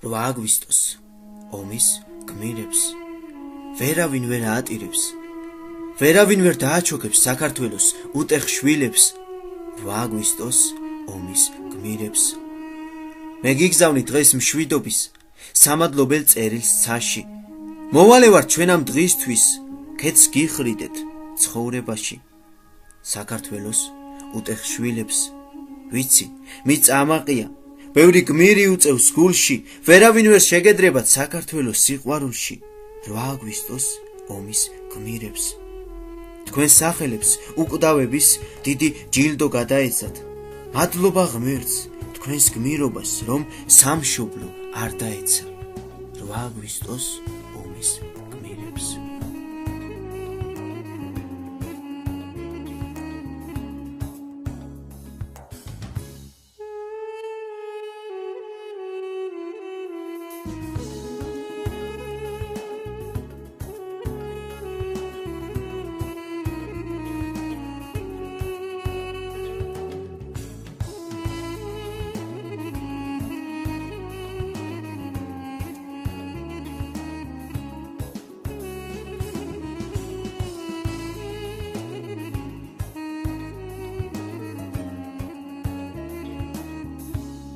8 აგვისტოს ომის გმირებს ვერავინ ვერ აატირებს, ვერავინ ვერ დააჩოქებს საქართველოს უტეხ შვილებს 8 აგვისტოს ომის გმირებს. მე გიგზავნი დღეს მშვიდობის სამადლობელ წერილს ცაში. მოვალე ვარ ჩვენ ამ დღისთვის, ქეთს გიხრიდეთ ცხოვრებაში. საქართველოს უტეხ შვილებს ვიცი, მიწამაყია, ბევრი გმირი უწევს გულში, ვერავინ ვერ შეგედრებათ საქართველოს სიყვარულში. 8 აგვისტოს ომის გმირებს. თქვენ სახელებს უკვდავების დიდი ჯილდო გადაეცათ. მადლობა ღმერთს თქვენს გმირობას, რომ სამშობლო არ დაეცა. 8 აგვისტოს ომის გმირებს.